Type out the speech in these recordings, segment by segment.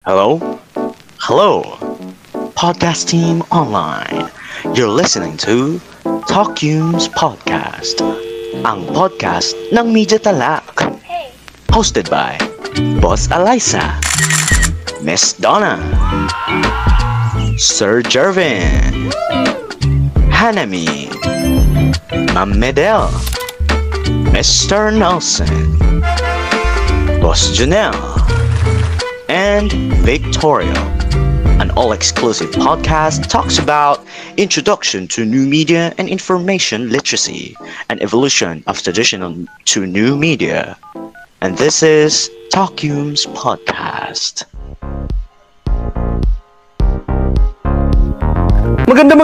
Hello? Hello, podcast team online. You're listening to Talkyums Podcast, ang podcast ng Media Talak. Hosted by Boss Eliza, Miss Donna, Sir Jervin, Hanami, Ma'am Medel, Mr. Nelson, Boss Janelle, and Victoria. An all-exclusive podcast talks about introduction to new media and information literacy and evolution of traditional to new media. And this is Talkyums Podcast. Magandang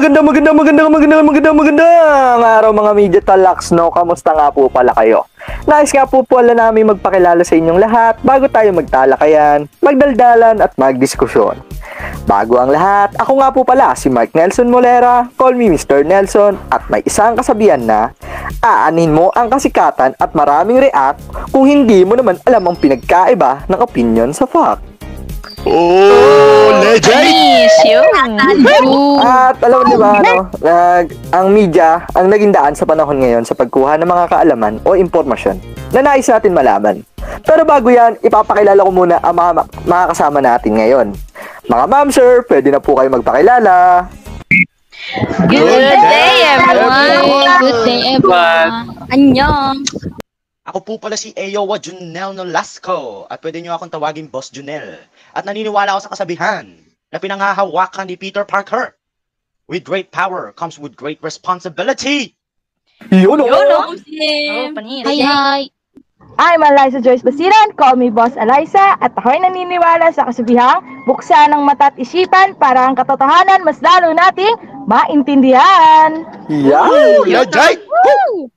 araw mga media talaks, no? Kamusta nga po pala kayo? Nais nga po pala namin magpakilala sa inyong lahat bago tayo magtalakayan, magdaldalan at magdiskusyon. Bago ang lahat, ako nga po pala si Mark Nelson Molera, call me Mr. Nelson, at may isang kasabihan na aanin mo ang kasikatan at maraming react kung hindi mo naman alam ang pinagkaiba ng opinion sa fact. Oh, legend! At alam mo diba, ang media ang naging daan sa panahon ngayon sa pagkuha ng mga kaalaman o impormasyon na nais natin malaman. Pero bago yan, ipapakilala ko muna ang mga kasama natin ngayon. Mga ma'am, sir, pwede na po kayo magpakilala. Good day, everyone! Good day, everyone! Annyeong! Ako po pala si Ayowa Junel Nolasco at pwede nyo akong tawagin Boss Junel. At naniniwala ako sa kasabihan na pinanghahawakan ni Peter Parker. With great power comes with great responsibility. Yun o! Hi! I'm Eliza Joyce Basiran, call me Boss Eliza, at ako'y naniniwala sa kasabihang buksan ang mata at isipan para ang katotohanan mas lalo nating maintindihan. Yan! Legend!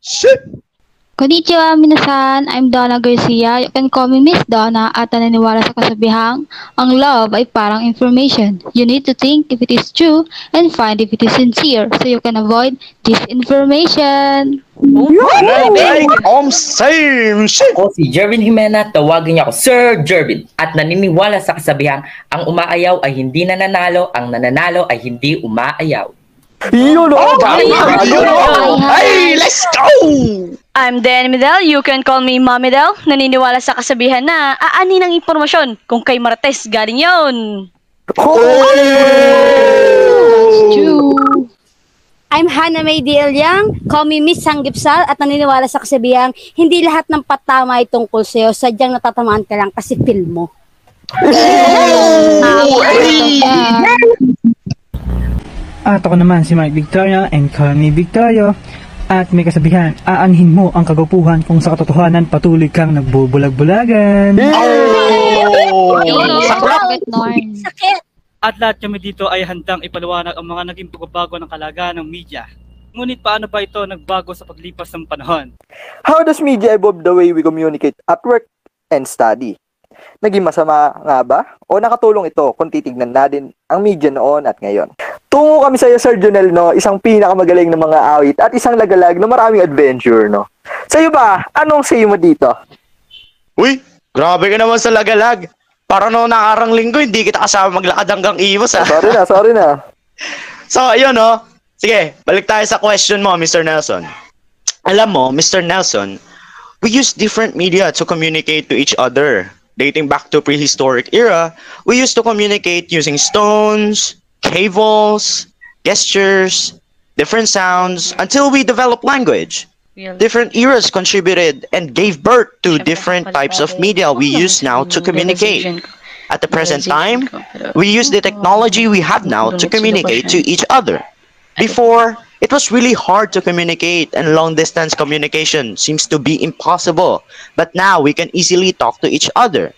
Shit! Konnichiwa, minasan. I'm Donna Garcia. You can call me Miss Donna at naniniwala sa kasabihang ang love ay parang information. You need to think if it is true and find if it is sincere so you can avoid disinformation. Same shit! Ako si Jervin Jimena, tawagin niya ako Sir Jervin. At naniniwala sa kasabihang ang umaayaw ay hindi nananalo, ang nananalo ay hindi umaayaw. Yun o! Hey, let's go! I'm Danny Medel. You can call me Mommy Del. Naniniwala sa kasabihan na aanin ang impormasyon kung kay Martes galing yon. True. I'm Hannah May D.L. Yang, call me Miss Sanggipsal, at naniniwala sa kasabihang hindi lahat ng patama ay tungkol sa'yo, sadyang natatamaan ka lang kasi feel mo. At ako naman si Mike Victoria and call me Victoria. At may kasabihan, aanhin mo ang kagwapuhan kung sa katotohanan patuloy kang nagbubulag-bulagan. Sakit! At lahat kami dito ay handang ipaliwanag ang mga naging pagbabago ng kalagayan ng media. Ngunit paano ba ito nagbago sa paglipas ng panahon? How does media evolve the way we communicate at work and study? Naging masama nga ba? O nakatulong ito kung titignan natin ang media noon at ngayon? Tungo kami sa iyo, Sir Junel, no? Isang pinakamagaling na mga awit at isang lagalag na maraming adventure, no? Sa iyo ba, anong say mo dito? Uy, grabe ka naman sa lagalag. Para no nakarang linggo, hindi kita kasama maglakad hanggang Iwas, ah. Sorry na. So, ayun, no? Sige, balik tayo sa question mo, Mr. Nelson. Alam mo, Mr. Nelson, we use different media to communicate to each other. Dating back to prehistoric era, we used to communicate using stones, cables, gestures, different sounds, until we developed language. Different eras contributed and gave birth to different types of media we use now to communicate. At the present time, we use the technology we have now to communicate to each other. Before, it was really hard to communicate and long-distance communication seems to be impossible. But now, we can easily talk to each other.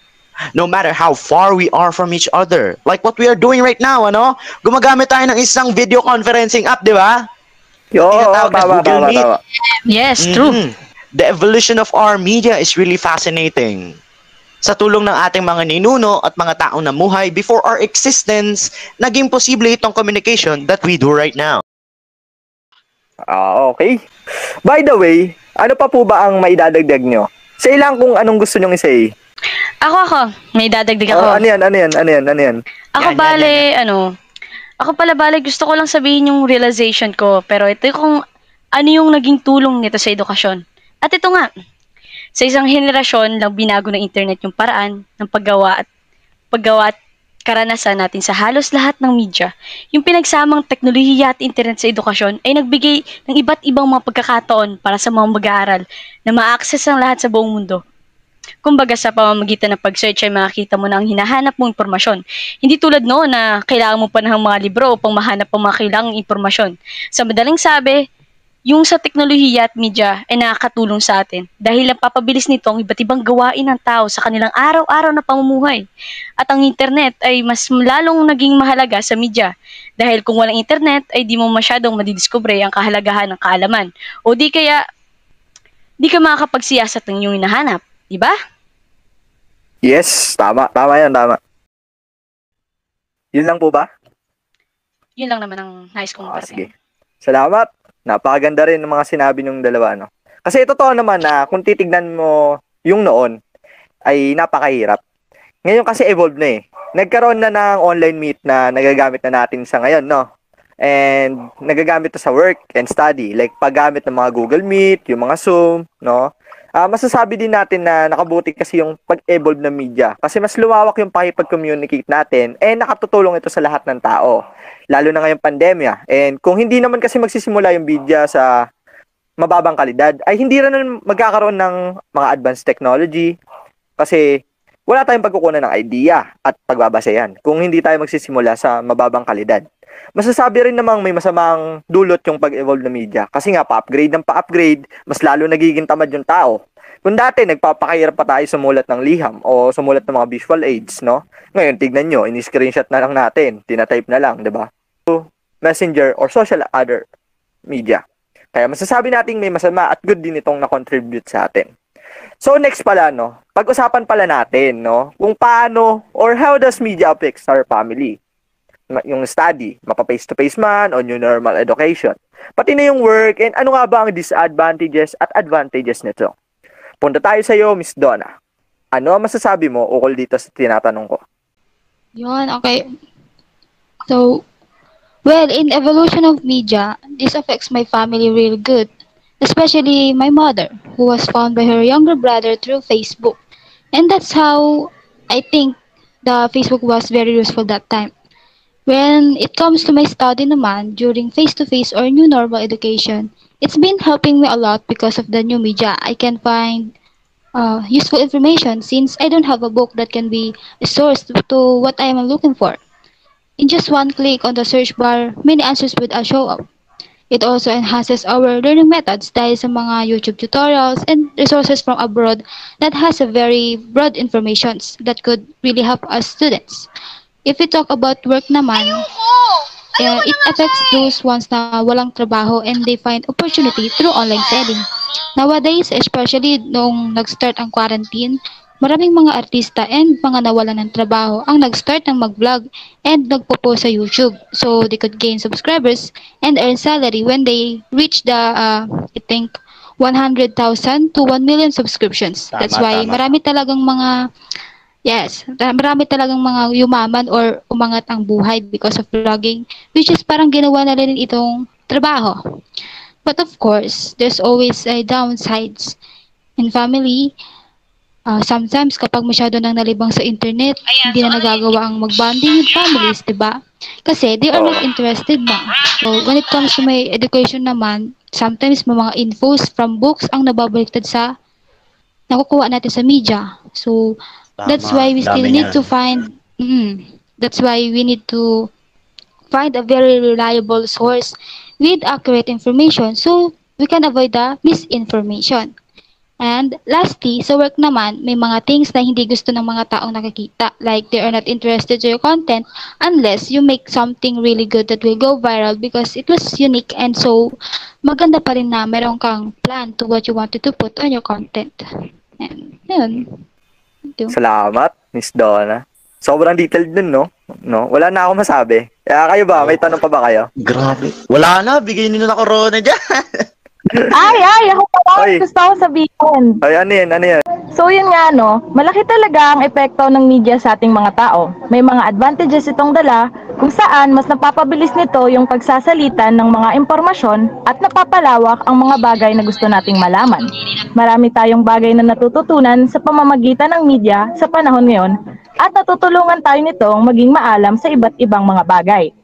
No matter how far we are from each other. Like what we are doing right now, ano? Gumagamit tayo ng isang video conferencing app, di ba? Tama. Yes, true. The evolution of our media is really fascinating. Sa tulong ng ating mga ninuno at mga taong namuhay before our existence, naging posible itong communication that we do right now. Okay. By the way, ano pa po ba ang maidadagdag nyo? Say lang kung anong gusto nyong i-say. Ako. May dadagdag ako. Ano yan? Ako ako pala bale gusto ko lang sabihin yung realization ko, pero ito kung ano yung naging tulong nito sa edukasyon. At ito nga, sa isang henerasyon lang binago ng internet yung paraan ng paggawa at karanasan natin sa halos lahat ng media. Yung pinagsamang teknolohiya at internet sa edukasyon ay nagbigay ng iba't ibang mga pagkakataon para sa mga mag-aaral na ma-access ang lahat sa buong mundo. Kumbaga sa pamamagitan ng pag-search ay makikita mo na ang hinahanap mong impormasyon. Hindi tulad noon na kailangan mo pa ng mga libro upang mahanap ang mga kailangang impormasyon. Sa madaling sabi, yung sa teknolohiya at media ay nakakatulong sa atin dahil napapabilis nito ang iba't ibang gawain ng tao sa kanilang araw-araw na pamumuhay. At ang internet ay mas lalong naging mahalaga sa media dahil kung walang internet ay di mo masyadong madidiskubre ang kahalagahan ng kaalaman o di kaya di ka makakapagsiyasat ng iyong hinahanap. Diba? Yes, tama yan. Yun lang po ba? Yun lang naman ang nais kong sige. Salamat. Napakaganda rin ng mga sinabi ng dalawa, no? Kasi totoo naman na kung titignan mo yung noon, ay napakahirap. Ngayon kasi evolve na eh. Nagkaroon na ng online meet na nagagamit na natin sa ngayon, no? And nagagamit na sa work and study. Like paggamit ng mga Google Meet, yung mga Zoom, no? Masasabi din natin na nakabuti kasi yung pag-evolve ng media. Kasi mas lumawak yung pakipag-communicate natin and nakatutulong ito sa lahat ng tao. Lalo na ngayong pandemya. And kung hindi naman kasi magsisimula yung media sa mababang kalidad, ay hindi rin magkakaroon ng mga advanced technology. Kasi wala tayong pagkukunan ng idea at pagbabasehan kung hindi tayo magsisimula sa mababang kalidad. Masasabi rin namang may masamang dulot yung pag-evolve ng media. Kasi nga, pa-upgrade, mas lalo nagiging tamad yung tao. Kung dati, nagpapakahirap pa tayo sumulat ng liham o sumulat ng mga visual aids, no? Ngayon, tignan nyo, in-screenshot na lang natin, tinatype na lang, di ba? Messenger or social other media. Kaya masasabi natin may masama at good din itong na-contribute sa atin. So, next pala, no? Pag-usapan pala natin, no? Kung paano or how does media affects our family? Yung study, mapa-face-to-face man o new normal education. Pati na yung work and ano nga ba ang disadvantages at advantages nito. Punta tayo sa iyo, Miss Donna. Ano ang masasabi mo ukol dito sa tinatanong ko? Yun, okay. So, well, in evolution of media, this affects my family real good. Especially my mother, who was found by her younger brother through Facebook. And that's how I think the Facebook was very useful that time. When it comes to my study naman, during face-to-face or new normal education, it's been helping me a lot because of the new media. I can find useful information since I don't have a book that can be a source to what I am looking for. In just one click on the search bar, many answers would show up. It also enhances our learning methods dahil sa mga YouTube tutorials and resources from abroad that has a very broad informations that could really help us students. If we talk about work naman, it affects those ones na walang trabaho and they find opportunity through online selling. Nowadays, especially noong nag-start ang quarantine, maraming mga artista and mga nawalan ng trabaho ang nag-start ng mag-vlog and nagpo-post sa YouTube. So, they could gain subscribers and earn salary when they reach the, I think, 100,000 to 1 million subscriptions. That's why marami talagang mga marami talagang mga yumaman or umangat ang buhay because of vlogging, which is parang ginawa na rin itong trabaho. But of course, there's always downsides. In family, sometimes kapag masyado nang nalibang sa internet, hindi na nagagawa ang mag-bonding with families, diba? Kasi they are not interested na. So, when it comes to my education naman, sometimes may mga infos from books ang nababaliktad sa nakukuha natin sa media. So, that's why we still need to find a very reliable source with accurate information so we can avoid the misinformation. And lastly, sa work naman, may mga things na hindi gusto ng mga taong nakikita. Like, they are not interested to your content unless you make something really good that will go viral because it was unique and so maganda pa rin na meron kang plan to what you wanted to put on your content. And yun. Salamat, Miss Donna. Sobrang detailed dun, no? Wala na ako masabi. Kaya kayo ba? May tanong pa ba kayo? Grabe. Wala na. Bigay nyo na corona dyan. Ay, ako pa gusto ko sabihin. Ay, ano yan? So yun nga no, malaki talaga ang epekto ng media sa ating mga tao. May mga advantages itong dala kung saan mas napapabilis nito yung pagsasalitan ng mga impormasyon at napapalawak ang mga bagay na gusto nating malaman. Marami tayong bagay na natututunan sa pamamagitan ng media sa panahon ngayon at natutulungan tayo nitong maging maalam sa iba't ibang mga bagay.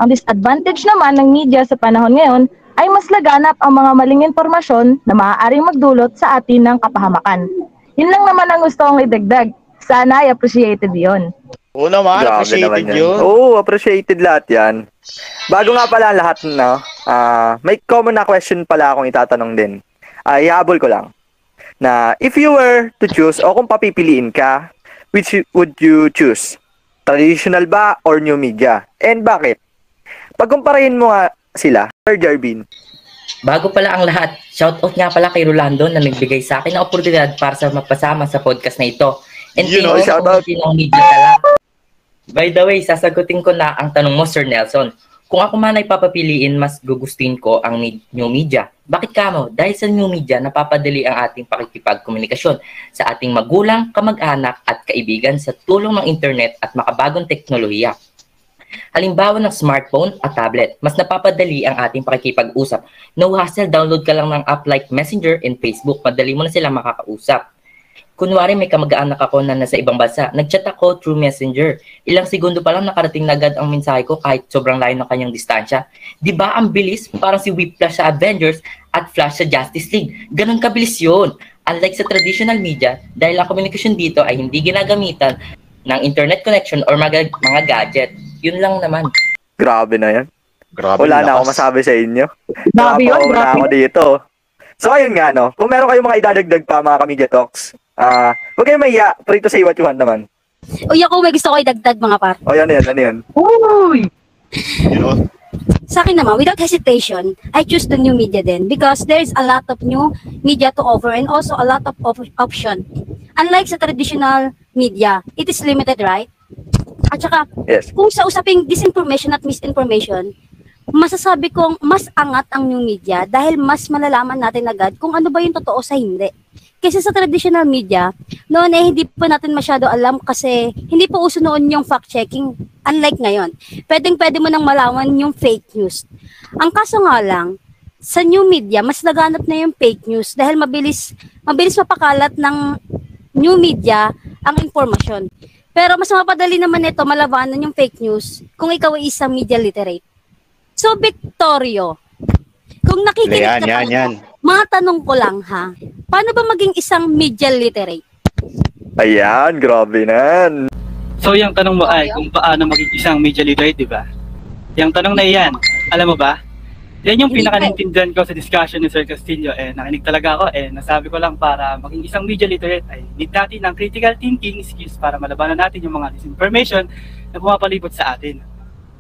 Ang disadvantage naman ng media sa panahon ngayon ay mas laganap ang mga maling impormasyon na maaaring magdulot sa atin ng kapahamakan. Yun lang naman ang gusto kong idagdag. Sana ay appreciated yun. Oo naman, Grabe appreciated naman yun. Oo, appreciated lahat yan. Bago nga pala ang lahat, no? May common na question pala akong itatanong din. Ihabol ko lang. Na if you were to choose o kung papipiliin ka, which would you choose? Traditional ba or new media? And bakit? Pagkumparahin mo nga sila, Sir Jarvin. Bago pala ang lahat, shoutout nga pala kay Rolando na nagbigay sa akin ng oportunidad para sa magpasama sa podcast na ito. And shoutout. ng media tala. By the way, sasagutin ko na ang tanong mo, Sir Nelson. Kung ako man ay papapiliin, mas gugustuhin ko ang new media. Bakit kamo? Dahil sa new media, napapadali ang ating pakikipagkomunikasyon sa ating magulang, kamag-anak at kaibigan sa tulong ng internet at makabagong teknolohiya. Halimbawa ng smartphone at tablet, mas napapadali ang ating pakikipag-usap. No hassle, download ka lang ng app like Messenger and Facebook, madali mo na sila makakausap. Kunwari may kamag-anak ako na nasa ibang bansa, nag-chat ako through Messenger. Ilang segundo pa lang nakarating na agad ang mensahe ko kahit sobrang layo ng kanyang distansya. Diba ang bilis? Parang si Whiplash sa Avengers at Flash sa Justice League. Ganon kabilis yun. Unlike sa traditional media, dahil ang komunikasyon dito ay hindi ginagamitan ng internet connection or mga gadget. Yun lang naman. Grabe na yan. Grabe, Wala na lakas. ako masabi sa inyo. Grabe yun, Napapaw na grabe. ako dito. So ayun nga no, kung meron kayong mga idadagdag pa mga ka-media talks, huwag kayong mahiya, free to say what you want naman. Uy, ako may gusto ko idagdag mga par. O yan, ano yan. Uy! You know? Sa akin naman, without hesitation, I choose the new media then because there is a lot of new media to offer and also a lot of option. Unlike sa traditional media, it is limited, right? At saka, Yes. kung sa usaping disinformation at misinformation, masasabi kong mas angat ang new media dahil mas malalaman natin agad kung ano ba yung totoo sa hindi. Kasi sa traditional media, noon eh hindi pa natin masyado alam kasi hindi pa uso noon yung fact-checking. Unlike ngayon, pwede mo nang malaman yung fake news. Ang kaso nga lang, sa new media, mas laganap na yung fake news dahil mabilis mapakalat ng new media ang impormasyon. Pero mas mapadali naman ito malabanan yung fake news kung ikaw ay isang media literate. So, Victorio, kung nakikinig ka Yan. talaga, matanong ko lang ha, paano ba maging isang media literate? Ayan, grabe nan. So yung tanong mo ay kung paano maging isang media literate, di ba? Yung tanong na iyan, alam mo ba? Yan yung Hindi pinaka-naintindihan ko sa discussion ni Sir Castillo. Nakinig talaga ako. Nasabi ko lang para maging isang media literate ay need natin ng critical thinking skills para malabanan natin yung mga disinformation na pumapalibot sa atin.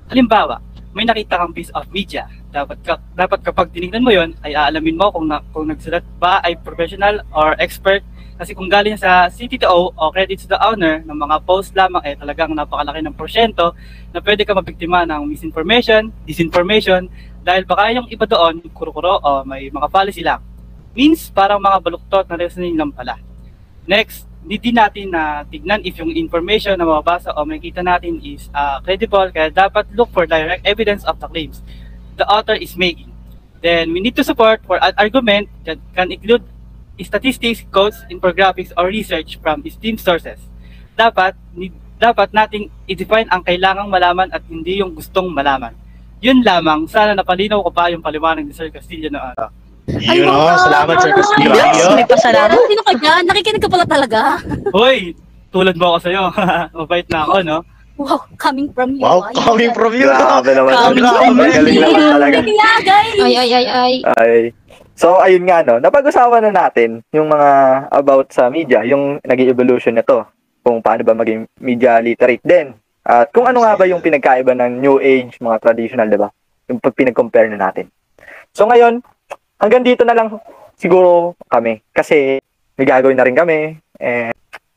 Halimbawa, may nakita kang piece of media. Dapat kapag tinignan mo yon ay aalamin mo kung nagsulat ba ay professional or expert. Kasi kung galing sa CTTO o credits to the owner ng mga post lamang talagang napakalaki ng porsyento na pwede ka mabiktima ng misinformation, disinformation, dahil baka yung iba doon, kuro-kuro o may mga policy lang. Means parang mga baluktot na reasoning lang pala. Next, hindi natin na tignan if yung information na mababasa o makikita natin is credible, kaya dapat look for direct evidence of the claims the author is making. Then we need to support for an argument that can include statistics, codes, infographics, or research from esteemed sources. Dapat nating i-define ang kailangang malaman at hindi yung gustong malaman. Yun lamang, sana napalinaw ko pa yung paliwanag ni Sir Castillo na araw. You know, salamat Sir Castillo. May pasalamat. Sino ka dyan? Nakikinig ka pala talaga. Hoy, tulad mo ako sa'yo. Mabait na ako, no? Wow, coming from you. Wow, coming from you. Grabe naman. Coming from Grabe, galing naman talaga. guys. Ay. So, ayun nga, no. Napag-usapan na natin yung mga about sa media, yung naging evolution na to. Kung paano ba maging media literate din. At kung ano nga ba yung pinagkaiba ng new age, mga traditional, diba? Yung pag pinag-compare na natin. So, ngayon, hanggang dito na lang siguro kami. Kasi may gagawin na rin kami.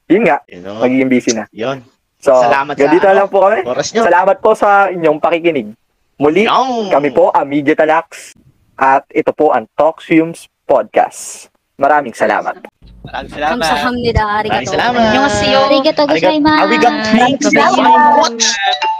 Yun nga, You know, magiging busy na. yun. So, Salamat hanggang dito sa na lang po kami. Oras nyo. Salamat po sa inyong pakikinig. Muli, Yung. kami po ang Media Talax at ito po ang Talksiums Podcast. Maraming salamat. Maraming salamat. 감사합니다. Maraming 아리가또. salamat. Annyeonghaseyo. Arigatou gozaimasu. Arigatou. Thanks so much.